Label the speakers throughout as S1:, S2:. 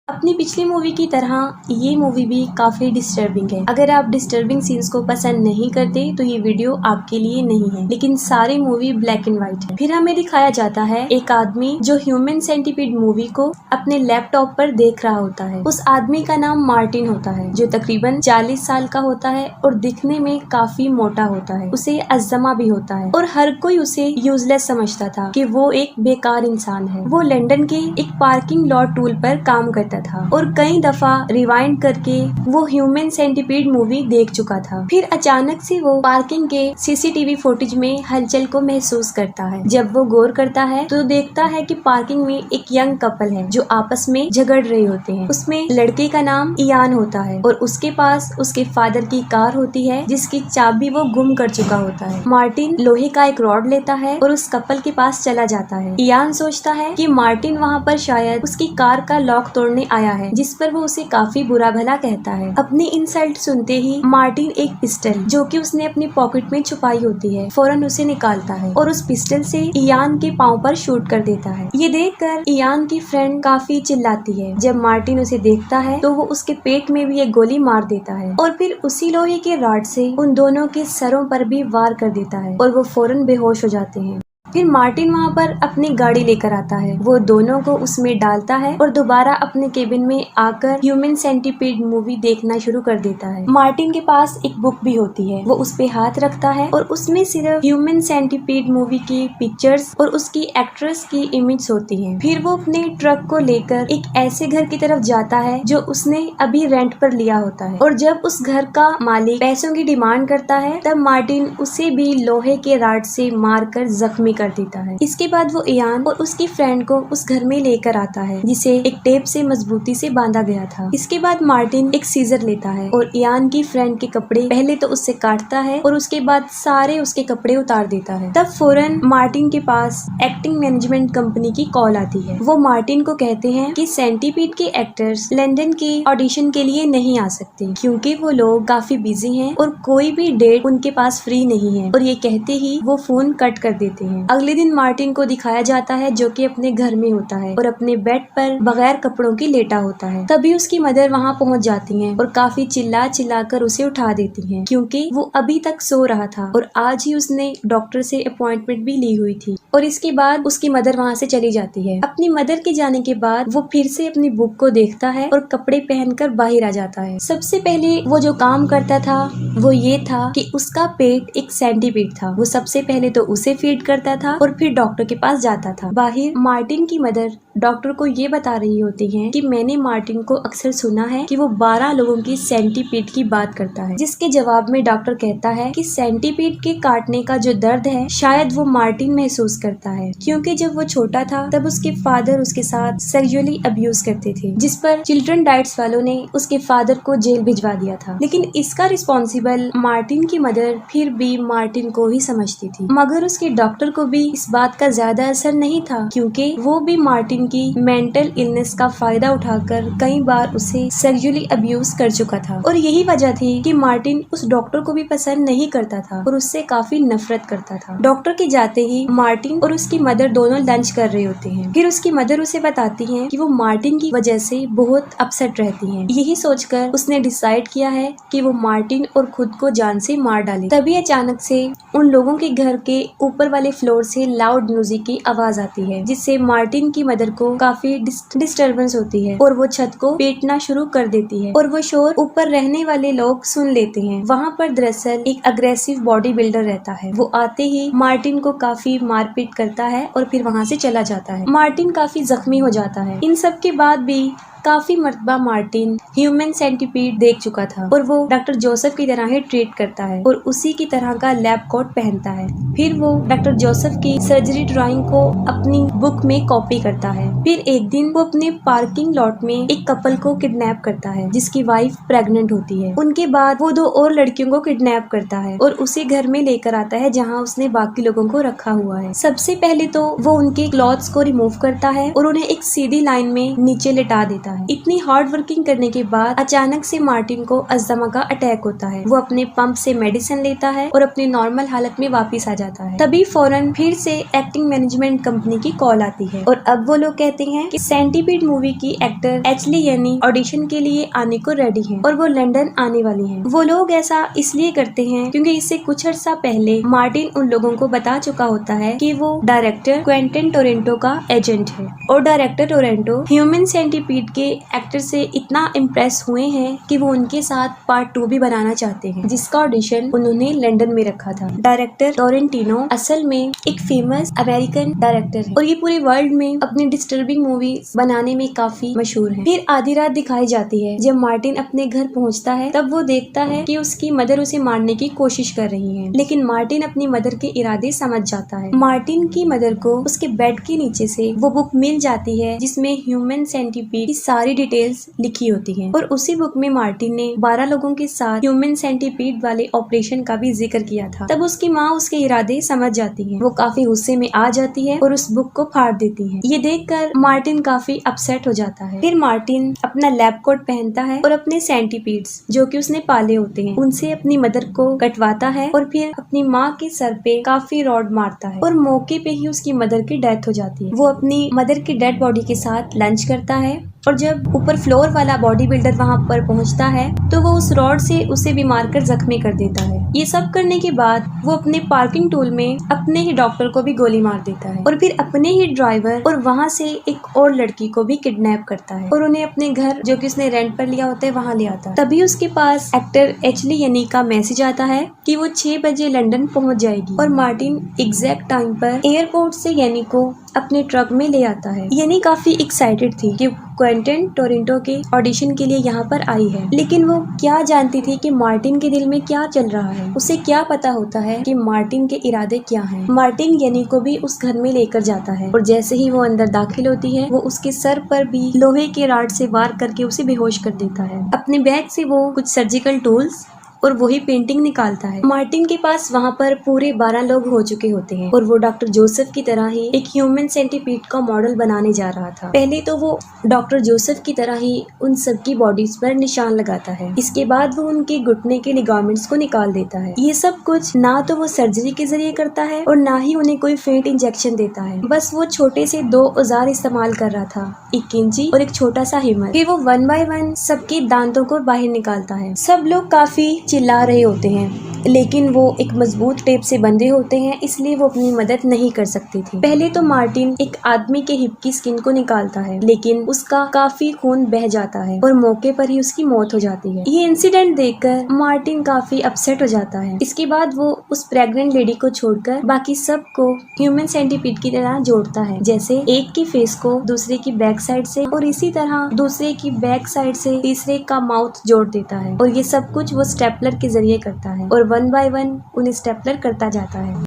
S1: अपनी पिछली मूवी की तरह ये मूवी भी काफी डिस्टर्बिंग है। अगर आप डिस्टर्बिंग सीन्स को पसंद नहीं करते तो ये वीडियो आपके लिए नहीं है। लेकिन सारी मूवी ब्लैक एंड व्हाइट है। फिर हमें दिखाया जाता है एक आदमी जो ह्यूमन सेंटीपीड मूवी को अपने लैपटॉप पर देख रहा होता है। उस आदमी का नाम मार्टिन होता है, जो तकरीबन 40 साल का होता है और दिखने में काफी मोटा होता है। उसे अस्थमा भी होता है और हर कोई उसे यूजलेस समझता था कि वो एक बेकार इंसान है। वो लंदन के एक पार्किंग लॉट टूल पर काम करता था और कई दफा रिवाइंड करके वो ह्यूमन सेंटीपीड मूवी देख चुका था। फिर अचानक से वो पार्किंग के सीसीटीवी फुटेज में हलचल को महसूस करता है। जब वो गौर करता है तो देखता है कि पार्किंग में एक यंग कपल है जो आपस में झगड़ रहे होते हैं। उसमें लड़के का नाम इयान होता है और उसके पास उसके फादर की कार होती है जिसकी चाबी वो गुम कर चुका होता है। मार्टिन लोहे का एक रॉड लेता है और उस कपल के पास चला जाता है। इयान सोचता है कि मार्टिन वहाँ पर शायद उसकी कार का लॉक तोड़ने आया है, जिस पर वो उसे काफी बुरा भला कहता है। अपनी इंसल्ट सुनते ही मार्टिन एक पिस्टल जो कि उसने अपनी पॉकेट में छुपाई होती है फौरन उसे निकालता है और उस पिस्टल से इयान के पाँव पर शूट कर देता है। ये देखकर इयान की फ्रेंड काफी चिल्लाती है। जब मार्टिन उसे देखता है तो वो उसके पेट में भी एक गोली मार देता है और फिर उसी लोहे के रॉड से उन दोनों के सरों पर भी वार कर देता है और वो फौरन बेहोश हो जाते हैं। फिर मार्टिन वहाँ पर अपनी गाड़ी लेकर आता है। वो दोनों को उसमें डालता है और दोबारा अपने केबिन में आकर ह्यूमन सेंटीपीड मूवी देखना शुरू कर देता है। मार्टिन के पास एक बुक भी होती है। वो उस पे हाथ रखता है और उसमें सिर्फ ह्यूमन सेंटीपीड मूवी की पिक्चर्स और उसकी एक्ट्रेस की इमेज होती है। फिर वो अपने ट्रक को लेकर एक ऐसे घर की तरफ जाता है जो उसने अभी रेंट पर लिया होता है और जब उस घर का मालिक पैसों की डिमांड करता है तब मार्टिन उसे भी लोहे के रॉड से मारकर जख्मी कर देता है। इसके बाद वो इयान और उसकी फ्रेंड को उस घर में लेकर आता है जिसे एक टेप से मजबूती से बांधा गया था। इसके बाद मार्टिन एक सीजर लेता है और इयान की फ्रेंड के कपड़े पहले तो उससे काटता है और उसके बाद सारे उसके कपड़े उतार देता है। तब फौरन मार्टिन के पास एक्टिंग मैनेजमेंट कंपनी की कॉल आती है। वो मार्टिन को कहते हैं कि सेंटीपीड के एक्टर्स लंदन के ऑडिशन के लिए नहीं आ सकते क्योंकि वो लोग काफी बिजी हैं और कोई भी डेट उनके पास फ्री नहीं है। और ये कहते ही वो फोन कट कर देते हैं। अगले दिन मार्टिन को दिखाया जाता है जो कि अपने घर में होता है और अपने बेड पर बगैर कपड़ों की लेटा होता है। तभी उसकी मदर वहाँ पहुँच जाती हैं और काफी चिल्ला चिल्लाकर उसे उठा देती हैं क्योंकि वो अभी तक सो रहा था और आज ही उसने डॉक्टर से अपॉइंटमेंट भी ली हुई थी। और इसके बाद उसकी मदर वहाँ से चली जाती है। अपनी मदर के जाने के बाद वो फिर से अपनी बुक को देखता है और कपड़े पहनकर बाहर आ जाता है। सबसे पहले वो जो काम करता था वो ये था कि उसका पेट एक सेंटीपीड था। वो सबसे पहले तो उसे फीड करता था और फिर डॉक्टर के पास जाता था। बाहर मार्टिन की मदर डॉक्टर को ये बता रही होती है कि मैंने मार्टिन को अक्सर सुना है कि वो 12 लोगों की सेंटीपीड की बात करता है। जिसके जवाब में डॉक्टर कहता है कि सेंटीपीड के काटने का जो दर्द है शायद वो मार्टिन महसूस करता है क्योंकि जब वो छोटा था तब उसके फादर उसके साथ सेक्सुअली अब्यूज करते थे, जिस पर चिल्ड्रन राइट्स वालों ने उसके फादर को जेल भिजवा दिया था। लेकिन इसका रिस्पॉन्सिबल मार्टिन की मदर फिर भी मार्टिन को ही समझती थी, मगर उसके डॉक्टर को भी इस बात का ज्यादा असर नहीं था क्योंकि वो भी मार्टिन की मेंटल इलनेस का फायदा उठाकर कई बार उसे सेक्सुअली अब्यूज कर चुका था। और यही वजह थी कि मार्टिन उस डॉक्टर को भी पसंद नहीं करता था और उससे काफी नफरत करता था। डॉक्टर के जाते ही मार्टिन और उसकी मदर दोनों लंच कर रहे होते हैं। फिर उसकी मदर उसे बताती है कि वो मार्टिन की वजह से बहुत अपसेट रहती है। यही सोचकर उसने डिसाइड किया है कि वो मार्टिन और खुद को जान से मार डाले। तभी अचानक से उन लोगों के घर के ऊपर वाले फ्लोर से लाउड म्यूजिक की आवाज आती है जिससे मार्टिन की मदर को काफी डिस्टर्बेंस होती है और वो छत को पीटना शुरू कर देती है और वो शोर ऊपर रहने वाले लोग सुन लेते हैं। वहाँ पर दरअसल एक अग्रेसिव बॉडी बिल्डर रहता है। वो आते ही मार्टिन को काफी मारपीट करता है और फिर वहाँ से चला जाता है। मार्टिन काफी जख्मी हो जाता है। इन सब के बाद भी काफी मर्तबा मार्टिन ह्यूमन सेंटीपीड देख चुका था और वो डॉक्टर जोसेफ की तरह ही ट्रीट करता है और उसी की तरह का लैब कोट पहनता है। फिर वो डॉक्टर जोसेफ की सर्जरी ड्राइंग को अपनी बुक में कॉपी करता है। फिर एक दिन वो अपने पार्किंग लॉट में एक कपल को किडनैप करता है जिसकी वाइफ प्रेग्नेंट होती है। उनके बाद वो 2 और लड़कियों को किडनैप करता है और उसे घर में लेकर आता है जहाँ उसने बाकी लोगों को रखा हुआ है। सबसे पहले तो वो उनके क्लॉथ्स को रिमूव करता है और उन्हें एक सीधी लाइन में नीचे लिटा देता है। इतनी हार्ड वर्किंग करने के बाद अचानक से मार्टिन को अस्थमा का अटैक होता है। वो अपने पंप से मेडिसिन लेता है और अपनी नॉर्मल हालत में वापस आ जाता है। तभी फौरन फिर से एक्टिंग मैनेजमेंट कंपनी की कॉल आती है और अब वो लोग कहते हैं कि सेंटीपीड मूवी की एक्टर एचली येनी ऑडिशन के लिए आने को रेडी है और वो लंदन आने वाली है। वो लोग ऐसा इसलिए करते हैं क्योंकि इससे कुछ अर्सा पहले मार्टिन उन लोगों को बता चुका होता है कि वो डायरेक्टर क्वेंटिन टोरेंटो का एजेंट है और डायरेक्टर टोरेंटो ह्यूमन सेंटीपीड के एक्टर से इतना इम्प्रेस हुए हैं कि वो उनके साथ पार्ट 2 भी बनाना चाहते हैं, जिसका ऑडिशन उन्होंने लंदन में रखा था। डायरेक्टर टोरेंटिनो असल में एक फेमस अमेरिकन डायरेक्टर है और ये पूरे वर्ल्ड में अपनी डिस्टर्बिंग मूवीज बनाने में काफी मशहूर है। फिर आधी रात दिखाई जाती है। जब मार्टिन अपने घर पहुंचता है तब वो देखता है कि उसकी मदर उसे मारने की कोशिश कर रही है, लेकिन मार्टिन अपनी मदर के इरादे समझ जाता है। मार्टिन की मदर को उसके बेड के नीचे से वो बुक मिल जाती है जिसमें ह्यूमन सेंटीपीड की सारी डिटेल्स लिखी होती है और उसी बुक में मार्टिन ने 12 लोगों के साथ ह्यूमन सेंटीपीड वाले ऑपरेशन का भी जिक्र किया था। तब उसकी माँ उसके इरादे समझ जाती है। वो काफी गुस्से में आ जाती है और उस बुक को फाड़ देती है। ये देखकर मार्टिन काफी अपसेट हो जाता है। फिर मार्टिन अपना लैब कोट पहनता है और अपने सेंटीपीड्स जो कि उसने पाले होते हैं उनसे अपनी मदर को कटवाता है और फिर अपनी माँ के सर पे काफी रॉड मारता है और मौके पे ही उसकी मदर की डेथ हो जाती है। वो अपनी मदर की डेड बॉडी के साथ लंच करता है और जब ऊपर फ्लोर वाला बॉडी बिल्डर वहाँ पर पहुँचता है तो वो उस रॉड से उसे भी मारकर जख्मी कर देता है। ये सब करने के बाद वो अपने पार्किंग टूल में अपने ही डॉक्टर को भी गोली मार देता है और फिर अपने ही ड्राइवर और वहाँ से एक और लड़की को भी किडनैप करता है और उन्हें अपने घर जो कि उसने रेंट पर लिया होता है वहाँ ले आता है। तभी उसके पास एक्टर एचली येनी का मैसेज आता है कि वो 6 बजे लंदन पहुँच जाएगी और मार्टिन एग्जैक्ट टाइम पर एयरपोर्ट से येनी को अपने ट्रक में ले आता है। येनी काफी एक्साइटेड थी कि क्वेंटिन टोरेंटो के ऑडिशन के लिए यहाँ पर आई है, लेकिन वो क्या जानती थी कि मार्टिन के दिल में क्या चल रहा है। उसे क्या पता होता है कि मार्टिन के इरादे क्या हैं। मार्टिन येनी को भी उस घर में लेकर जाता है और जैसे ही वो अंदर दाखिल होती है वो उसके सर पर भी लोहे के रॉड से वार करके उसे बेहोश कर देता है। अपने बैग से वो कुछ सर्जिकल टूल्स और वही पेंटिंग निकालता है। मार्टिन के पास वहाँ पर पूरे 12 लोग हो चुके होते हैं और वो डॉक्टर जोसेफ की तरह ही एक ह्यूमन सेंटीपीड का मॉडल बनाने जा रहा था। पहले तो वो डॉक्टर जोसेफ की तरह ही उन सबकी बॉडीज पर निशान लगाता है। इसके बाद वो उनके घुटने के लिगामेंट्स को निकाल देता है। ये सब कुछ ना तो वो सर्जरी के जरिए करता है और ना ही उन्हें कोई फेंट इंजेक्शन देता है। बस वो छोटे से 2 औजार इस्तेमाल कर रहा था, एक कैंची और एक छोटा सा हैमर। फिर वो 1 बाय 1 सबके दांतों को बाहर निकालता है। सब लोग काफी चिल्ला रहे होते हैं, लेकिन वो एक मजबूत टेप से बंधे होते हैं, इसलिए वो अपनी मदद नहीं कर सकती थी। पहले तो मार्टिन एक आदमी के हिप की स्किन को निकालता है, लेकिन उसका काफी खून बह जाता है और मौके पर ही उसकी मौत हो जाती है। ये इंसिडेंट देखकर मार्टिन काफी अपसेट हो जाता है। इसके बाद वो उस प्रेग्नेंट लेडी को छोड़कर बाकी सबको ह्यूमन सेंटीपीड की तरह जोड़ता है, जैसे एक की फेस को दूसरे की बैक साइड से और इसी तरह दूसरे की बैक साइड से तीसरे का माउथ जोड़ देता है और ये सब कुछ वो स्टेपलर के जरिए करता है और 1 बाय 1 उन्हें स्टेपलर करता जाता है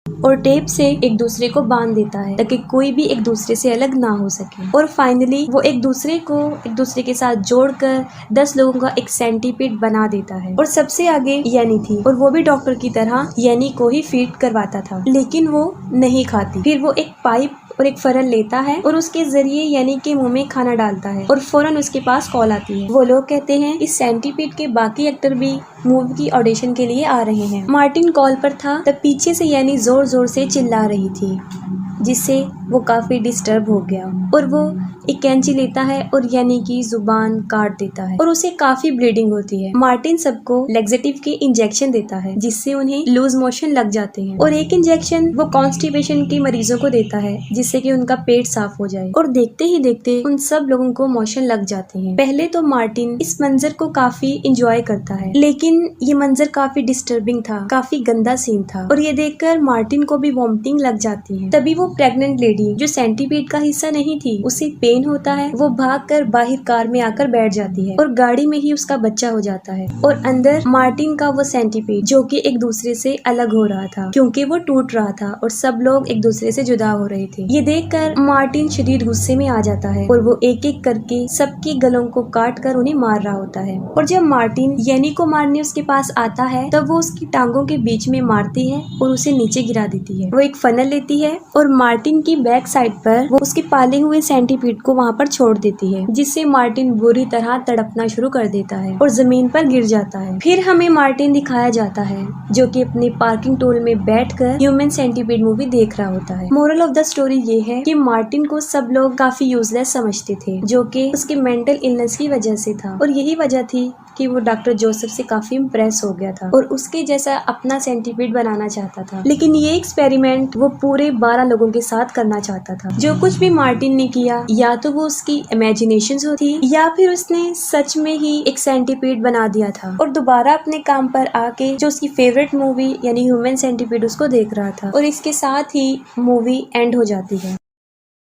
S1: और टेप से एक दूसरे को बांध देता है ताकि कोई भी एक दूसरे से अलग ना हो सके। और फाइनली वो एक दूसरे के साथ जोड़कर 10 लोगों का एक सेंटीपीड बना देता है। और सबसे आगे येनी थी और वो भी डॉक्टर की तरह येनी को ही फीड करवाता था, लेकिन वो नहीं खाती। फिर वो एक पाइप और एक फरल लेता है और उसके जरिए येनी के मुंह में खाना डालता है और फौरन उसके पास कॉल आती है। वो लोग कहते हैं इस सेंटीपीड के बाकी एक्टर भी मूवी की ऑडिशन के लिए आ रहे हैं। मार्टिन कॉल पर था तब पीछे से येनी जोर जोर से चिल्ला रही थी, जिससे वो काफी डिस्टर्ब हो गया और वो एक कैंची लेता है और येनी की जुबान काट देता है और उसे काफी ब्लीडिंग होती है। मार्टिन सबको लैक्सेटिव के इंजेक्शन देता है जिससे उन्हें लूज मोशन लग जाते हैं और एक इंजेक्शन वो कॉन्स्टिपेशन के मरीजों को देता है जिससे कि उनका पेट साफ हो जाए और देखते ही देखते उन सब लोगों को मोशन लग जाते हैं। पहले तो मार्टिन इस मंजर को काफी इंजॉय करता है, लेकिन ये मंजर काफी डिस्टर्बिंग था, काफी गंदा सीन था और ये देखकर मार्टिन को भी वॉमिटिंग लग जाती है। तभी वो प्रेग्नेंट लेडी जो सेंटीपीड का हिस्सा नहीं थी, उसे पेन होता है, वो भागकर बाहर कार में आकर बैठ जाती है और गाड़ी में ही उसका बच्चा हो जाता है और अंदर मार्टिन का वो सेंटीपीड जो कि एक दूसरे से अलग हो रहा था क्योंकि वो टूट रहा था और सब लोग एक दूसरे से जुदा हो रहे थे। ये देखकर मार्टिन शदीद गुस्से में आ जाता है और वो एक एक करके सबके गलों को काट कर उन्हें मार रहा होता है और जब मार्टिन येनी को मारने उसके पास आता है तब वो उसकी टांगों के बीच में मारती है और उसे नीचे गिरा देती है। वो एक फनल लेती है और मार्टिन की बैक साइड पर वो उसके पाले हुए सेंटीपीड को वहाँ पर छोड़ देती है, जिससे मार्टिन बुरी तरह तड़पना शुरू कर देता है और जमीन पर गिर जाता है। फिर हमें मार्टिन दिखाया जाता है जो कि अपनी पार्किंग टोल में बैठकर ह्यूमन सेंटीपीड मूवी देख रहा होता है। मोरल ऑफ द स्टोरी ये है कि मार्टिन को सब लोग काफी यूजलेस समझते थे, जो कि उसके मेंटल इलनेस की वजह से था, और यही वजह थी कि वो डॉक्टर जोसेफ से काफी इम्प्रेस हो गया था और उसके जैसा अपना सेंटीपीड बनाना चाहता था। लेकिन ये एक्सपेरिमेंट वो पूरे 12 लोगों के साथ करना चाहता था। जो कुछ भी मार्टिन ने किया, या तो वो उसकी इमेजिनेशन थी या फिर उसने सच में ही एक सेंटीपीड बना दिया था और दोबारा अपने काम पर आके जो उसकी फेवरेट मूवी यानी ह्यूमन सेंटीपीड उसको देख रहा था। और इसके साथ ही मूवी एंड हो जाती है।